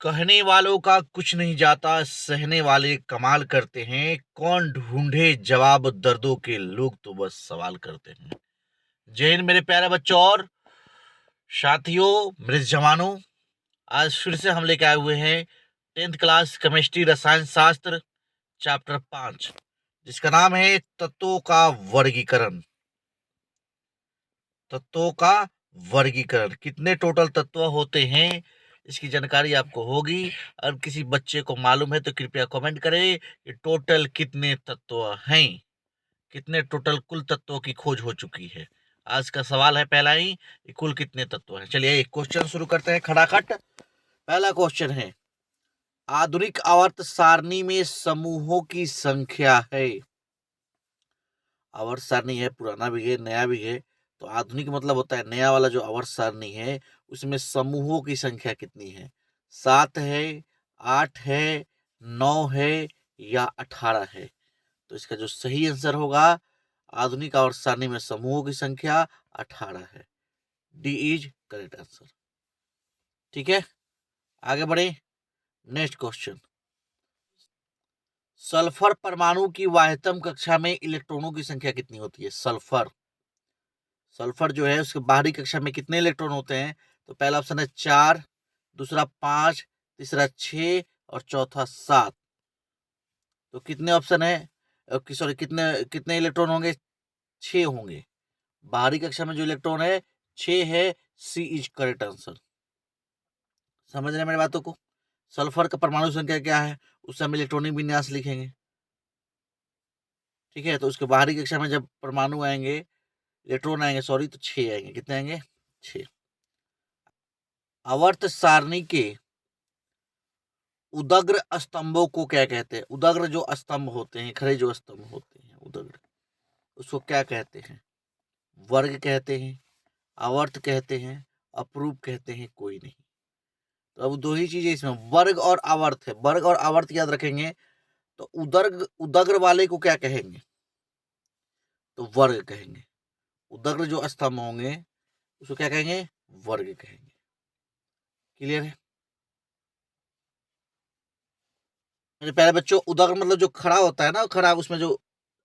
कहने वालों का कुछ नहीं जाता, सहने वाले कमाल करते हैं। कौन ढूंढे जवाब दर्दों के, लोग तो बस सवाल करते हैं। जय हिंद मेरे प्यारे बच्चों और साथियों, मेरे जवानों। आज फिर से हम लेके आए हुए हैं 10th क्लास केमिस्ट्री रसायन शास्त्र चैप्टर 5, जिसका नाम है तत्वों का वर्गीकरण। तत्वों का वर्गीकरण, कितने टोटल तत्व होते हैं इसकी जानकारी आपको होगी। अगर किसी बच्चे को मालूम है तो कृपया कमेंट करें कि टोटल कितने तत्व हैं, कितने टोटल कुल तत्वों की खोज हो चुकी है। आज का सवाल है पहला ही कि कुल कितने तत्व हैं। चलिए एक क्वेश्चन शुरू करते हैं खटाखट। पहला क्वेश्चन है, आधुनिक आवर्त सारणी में समूहों की संख्या है। आवर्त सारणी है, पुराना भी है नया भी है, तो आधुनिक मतलब होता है नया वाला जो आवर्त सारणी है उसमें समूहों की संख्या कितनी है। 7 है, 8 है, 9 है या 18 है। तो इसका जो सही आंसर होगा, आधुनिक आवर्त सारणी में समूहों की संख्या 18 है। D is correct answer. ठीक है, आगे बढ़े। नेक्स्ट क्वेश्चन, सल्फर परमाणु की वाह्यतम कक्षा में इलेक्ट्रॉनों की संख्या कितनी होती है। सल्फर जो है उसके बाहरी कक्षा में कितने इलेक्ट्रॉन होते हैं। तो पहला ऑप्शन है 4, दूसरा 5, तीसरा 6 और चौथा 7। तो कितने ऑप्शन है, सॉरी कितने कितने इलेक्ट्रॉन होंगे। 6 होंगे। बाहरी कक्षा में जो इलेक्ट्रॉन है 6 है। सी इज करेक्ट आंसर। समझ रहे हैं मेरी बातों को। सल्फर का परमाणु संख्या क्या है, उससे हम इलेक्ट्रॉनिक विन्यास लिखेंगे। ठीक है, तो उसके बाहरी कक्षा में जब परमाणु आएंगे, इलेक्ट्रॉन आएंगे सॉरी, तो 6 आएंगे। कितने आएंगे, 6। आवर्त सारणी के उदग्र स्तंभों को क्या कहते हैं। उदग्र जो स्तंभ होते हैं, खड़े जो स्तंभ होते हैं उदग्र, उसको क्या कहते हैं। वर्ग कहते हैं, आवर्त कहते हैं, अपरूप कहते हैं, कोई नहीं। तो अब दो ही चीजें इसमें, वर्ग और आवर्त है। वर्ग और आवर्त याद रखेंगे तो उदग्र वाले को क्या कहेंगे, तो वर्ग कहेंगे। उदग्र जो स्तंभ होंगे उसको क्या कहेंगे, वर्ग कहेंगे। क्लियर है मेरे प्यारे बच्चों। उदग्र मतलब जो खड़ा होता है ना, खड़ा उसमें जो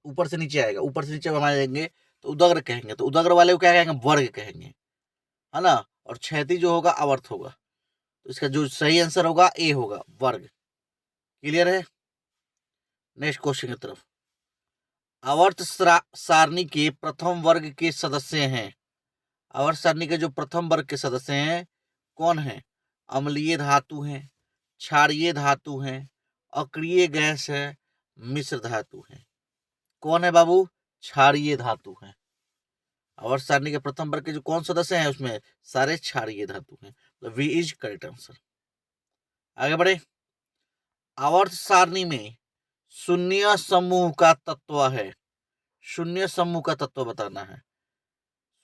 ऊपर से नीचे आएगा, ऊपर से नीचे हम आएंगे तो उदग्र कहेंगे। तो उदग्र वाले को क्या कहेंगे, वर्ग कहेंगे, है ना। और क्षैतिज जो होगा आवर्त होगा। तो इसका जो सही आंसर होगा ए होगा, वर्ग। क्लियर है। नेक्स्ट क्वेश्चन की तरफ। आवर्त सारणी के प्रथम वर्ग के सदस्य हैं। आवर्त सारणी के जो प्रथम वर्ग के सदस्य हैं कौन है। अम्लीय धातु हैं, क्षारीय धातु हैं, अक्रिय गैस है, मिश्र धातु है। कौन है बाबू, क्षारीय धातु है। आवर्त सारणी के प्रथम वर्ग के जो कौन सदस्य हैं उसमें सारे क्षारीय धातु हैं। तो वी इज करेक्ट आंसर। आगे बढ़े। आवर्त सारणी में शून्य समूह का तत्व है। शून्य समूह का तत्व बताना है।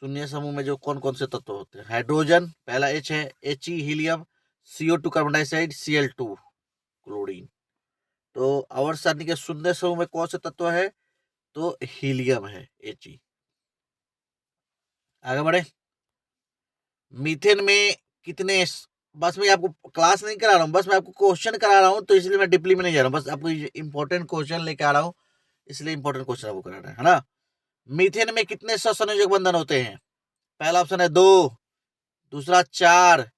शून्य समूह में जो कौन कौन से तत्व होते हैं। हाइड्रोजन पहला H है, He helium, CO2 carbon dioxide, Cl2 chlorine. तो आवर्त सारणी के शून्य समूह में कौन से तत्व है, तो हीलियम है, He। आगे बढ़े। मीथेन में कितने, बस मैं आपको क्लास नहीं करा रहा हूँ, बस मैं आपको क्वेश्चन करा रहा हूँ, तो इसलिए मैं डिपली में नहीं जा रहा हूँ। बस आपको इंपॉर्टेंट क्वेश्चन लेके आ रहा हूँ, इसलिए इंपॉर्टेंट क्वेश्चन आपको करा रहा है ना। मीथेन में कितने सहसंयोजक बंधन होते हैं। पहला ऑप्शन है 2, दूसरा 4,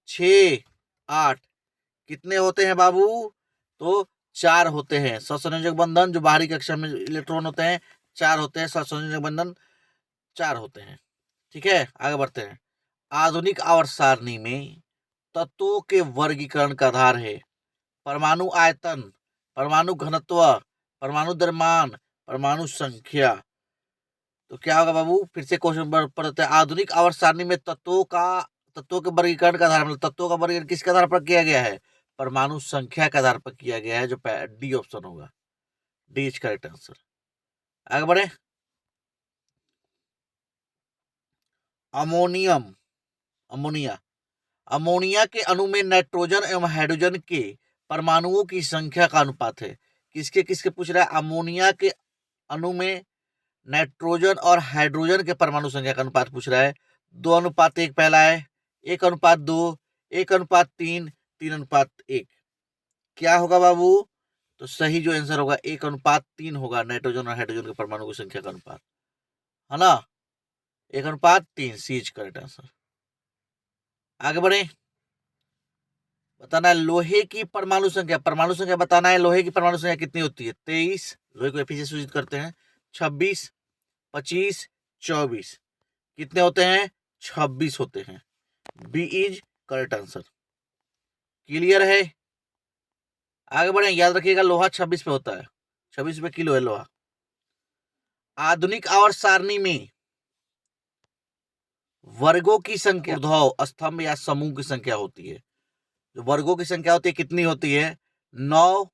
6, 8। कितने होते हैं बाबू, तो 4 होते हैं सहसंयोजक बंधन। जो बाहरी कक्षा में इलेक्ट्रॉन होते हैं 4 होते हैं, सहसंयोजक बंधन 4 होते हैं। ठीक है, आगे बढ़ते हैं। आधुनिक आवर्त सारणी में तत्वों के वर्गीकरण का आधार है परमाणु आयतन, परमाणु घनत्व, परमाणु द्रव्यमान, परमाणु संख्या। तो क्या होगा बाबू, फिर से क्वेश्चन पढ़ते हैं। आधुनिक आवर्त सारणी में तत्वों के वर्गीकरण का आधार, मतलब तत्वों का वर्गीकरण किसके आधार पर किया गया है, परमाणु संख्या के आधार पर किया गया है, जो डी ऑप्शन होगा। D is correct answer. आगे बढ़े। अमोनियम, अमोनिया, अमोनिया के अणु में नाइट्रोजन एवं हाइड्रोजन के परमाणुओं की संख्या का अनुपात है। किसके किसके पूछ रहा है, अमोनिया के अणु में नाइट्रोजन और हाइड्रोजन के परमाणु संख्या का अनुपात पूछ रहा है। 2:1 पहला है, 1:2, 1:3, 3:1। क्या होगा बाबू? तो सही जो आंसर होगा 1:3 होगा, नाइट्रोजन और हाइड्रोजन के परमाणु की संख्या का अनुपात, है ना? 1:3, सी इज करेक्ट आंसर। आगे बढ़े, बताना है लोहे की परमाणु संख्या बताना है। लोहे की परमाणु संख्या कितनी होती है? 23, लोहे को एफी से सूचित करते हैं। 26, 25, 24, कितने होते हैं? 26 होते हैं। B is correct answer. Clear है? आगे बढ़े, याद रखिएगा लोहा 26 पे होता है, 26 रुपए किलो है लोहा। आधुनिक आवर्त सारणी में वर्गों की संख्या ऊर्ध्व स्तंभ या समूह की संख्या होती है। जो वर्गों की संख्या होती है कितनी होती है? 9,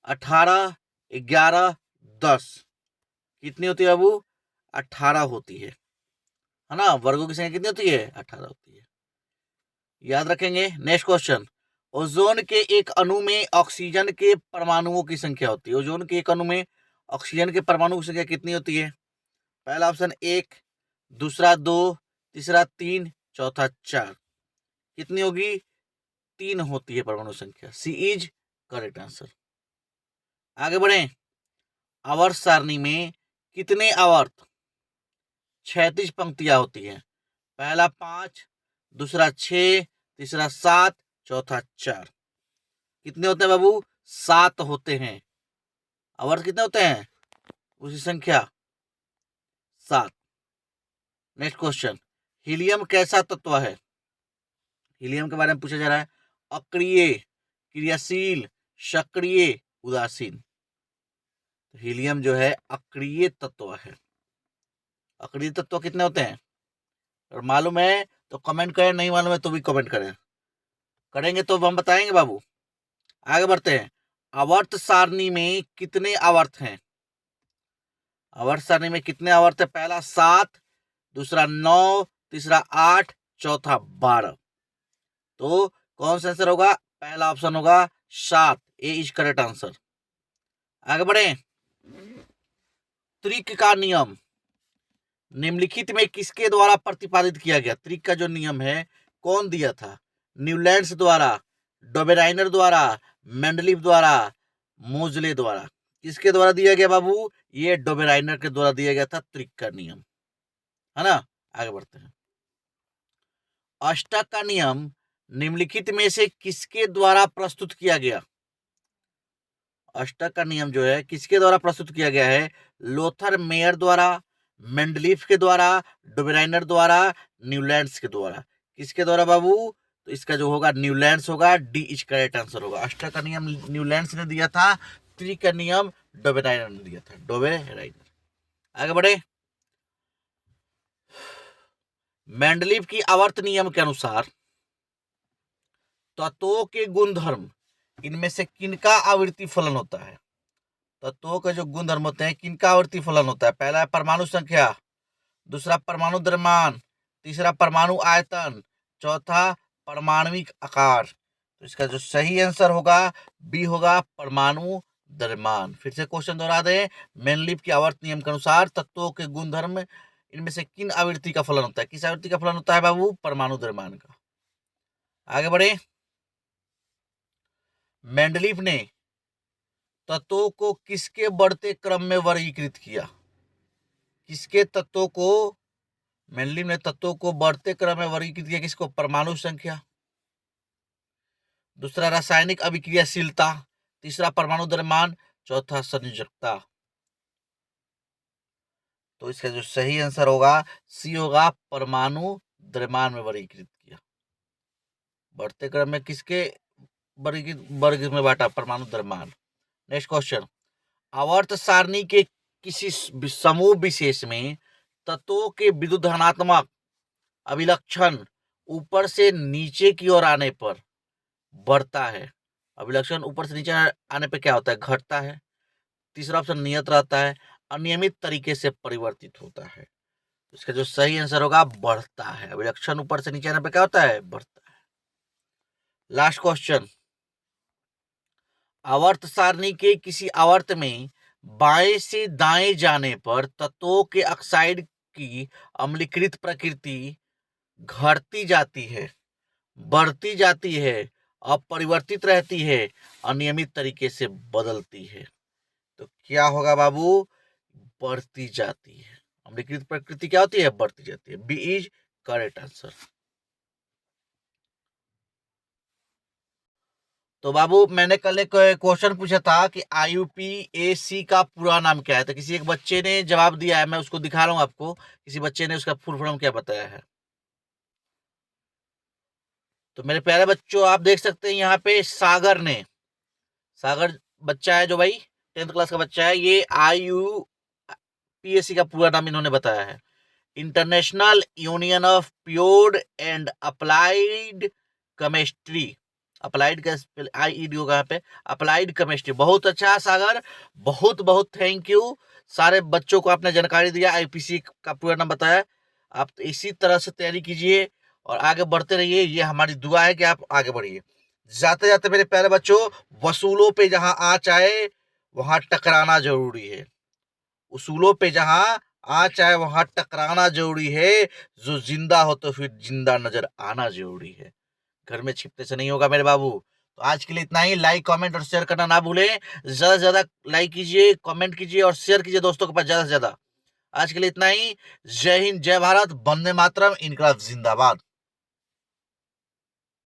18, 11, 10। कितनी होती है बाबू? 18 होती है ना? वर्गों की संख्या कितनी होती है? 18 होती है, याद रखेंगे। नेक्स्ट क्वेश्चन, ओजोन के एक अणु में ऑक्सीजन के परमाणुओं की संख्या होती है। ओजोन के एक अणु में ऑक्सीजन के परमाणु की संख्या कितनी होती है? पहला ऑप्शन 1, दूसरा 2, तीसरा 3, चौथा 4। कितनी होगी? 3 होती है परमाणु संख्या। सी इज करेक्ट आंसर। आगे बढ़े, आवर्त सारणी में कितने आवर्त 36 पंक्तियां होती हैं? पहला 5, दूसरा 6, तीसरा 7, चौथा 4। कितने होते हैं बाबू? 7 होते हैं। आवर्त कितने होते हैं? उसी संख्या 7। नेक्स्ट क्वेश्चन, हीलियम कैसा तत्व है? हीलियम के बारे में पूछा जा रहा है। अक्रिय, क्रियाशील, सक्रिय, उदासीन। हीलियम जो है अक्रिय तत्व है। अक्रिय तत्व कितने होते हैं? और मालूम है तो कमेंट करें, नहीं मालूम है तो भी कमेंट करें, करेंगे तो हम बताएंगे बाबू। आगे बढ़ते हैं, आवर्त सारणी में कितने आवर्त हैं? आवर्त सारणी में कितने आवर्त है? पहला 7, दूसरा 9, तीसरा 8, चौथा 12। तो कौन सा आंसर होगा? पहला ऑप्शन होगा 7, ए इज करेक्ट आंसर। आगे बढ़े, त्रिक का नियम निम्नलिखित में किसके द्वारा प्रतिपादित किया गया? त्रिक का जो नियम है कौन दिया था? न्यूलैंड्स द्वारा, डोबेराइनर द्वारा, मेंडलीव द्वारा, मोजले द्वारा। किसके द्वारा दिया गया बाबू? ये डोबेराइनर के द्वारा दिया गया था त्रिक का नियम, है ना? आगे बढ़ते हैं, अष्टक का नियम निम्नलिखित में से किसके द्वारा प्रस्तुत किया गया? अष्टक का नियम जो है किसके द्वारा प्रस्तुत किया गया है? लोथर मेयर द्वारा, मेंडलीफ के द्वारा, डोबेराइनर द्वारा, न्यूलैंड्स के द्वारा। किसके द्वारा बाबू? तो इसका जो होगा न्यूलैंड्स होगा, डी इज करेक्ट आंसर होगा। अष्टक का नियम न्यूलैंड्स ने दिया था, त्रिक का नियम डोबेराइनर ने दिया था, डोबेराइनर। आगे बढ़े, मेंडलीफ की आवर्त नियम के अनुसार तत्वों के गुणधर्म इनमें से किनका आवृत्ति फलन होता है? तत्वों के जो गुणधर्म होते हैं किनका आवृत्ति फलन होता है? पहला है परमाणु संख्या, दूसरा परमाणु द्रव्यमान, तीसरा परमाणु आयतन, चौथा परमाणविक आकार। तो इसका जो सही आंसर होगा बी होगा, परमाणु द्रव्यमान। फिर से क्वेश्चन दोहरा दें, मेंडलीफ की आवर्त नियम के अनुसार तत्वों के गुणधर्म इनमें से किन आवृत्ति का फलन होता है? किस आवृत्ति का फलन होता है बाबू? परमाणु द्रव्यमान का। आगे बढ़े, मेंडलीफ ने तत्वों को किसके बढ़ते क्रम में वर्गीकृत किया? किसके तत्वों को मेंडलीफ ने तत्वों को बढ़ते क्रम में वर्गीकृत किया? किसको? परमाणु संख्या, दूसरा रासायनिक अभिक्रियाशीलता, तीसरा परमाणु द्रव्यमान, चौथा संयोजकता। तो इसका जो सही आंसर होगा सी होगा, परमाणु द्रव्यमान में वर्गीकृत किया। बढ़ते क्रम में किसके वर्ग में बांटा? परमाणु द्रव्यमान। नेक्स्ट क्वेश्चन, आवर्त सारणी के किसी समूह विशेष में तत्वों के विद्युत धनात्मक अभिलक्षण ऊपर से नीचे की ओर आने पर बढ़ता है। अभिलक्षण ऊपर से नीचे आने पर क्या होता है? घटता है। तीसरा ऑप्शन नियत रहता है, अनियमित तरीके से परिवर्तित होता है। इसका जो सही आंसर होगा बढ़ता है। अभिलक्षण ऊपर से नीचे आने पर क्या होता है? बढ़ता है। लास्ट क्वेश्चन, आवर्त सारणी के किसी आवर्त में बाएं से दाएं जाने पर तत्वों के ऑक्साइड की अम्लीकृत प्रकृति घटती जाती है, बढ़ती जाती है अपरिवर्तित रहती है, अनियमित तरीके से बदलती है, तो क्या होगा बाबू? बढ़ती जाती है। अम्लीकृत प्रकृति क्या होती है? बढ़ती जाती है। B is correct answer. तो बाबू मैंने कल एक क्वेश्चन पूछा था कि IUPAC का पूरा नाम क्या है, तो किसी एक बच्चे ने जवाब दिया है, मैं उसको दिखा रहा हूँ आपको। किसी बच्चे ने उसका फुल फॉर्म क्या बताया है। तो मेरे प्यारे बच्चों, आप देख सकते हैं यहाँ पे सागर बच्चा है जो भाई 10th क्लास का बच्चा है, ये IUPAC का पूरा नाम इन्होंने बताया है, international union of pure and applied chemistry. Applied का IED होगा यहाँ पे, अप्लाइड केमिस्ट्री। बहुत अच्छा सागर, बहुत बहुत थैंक यू। सारे बच्चों को आपने जानकारी दिया, IPC का पूरा नाम बताया। आप इसी तरह से तैयारी कीजिए और आगे बढ़ते रहिए, ये हमारी दुआ है कि आप आगे बढ़िए। जाते जाते मेरे प्यारे बच्चों, वसूलों पे जहां आँच आए वहां टकराना जरूरी है। उसूलों पे जहां आँच आए वहां टकराना जरूरी है। जो जिंदा हो तो फिर जिंदा नजर आना जरूरी है। घर में छिपने से नहीं होगा मेरे बाबू। तो आज के लिए इतना ही। लाइक, कमेंट और शेयर करना ना भूलें। ज्यादा से ज्यादा लाइक कीजिए, कमेंट कीजिए और शेयर कीजिए दोस्तों के पास ज्यादा से ज्यादा। आज के लिए इतना ही। जय हिंद, जय भारत, वंदे मातरम, इनकलाब जिंदाबाद।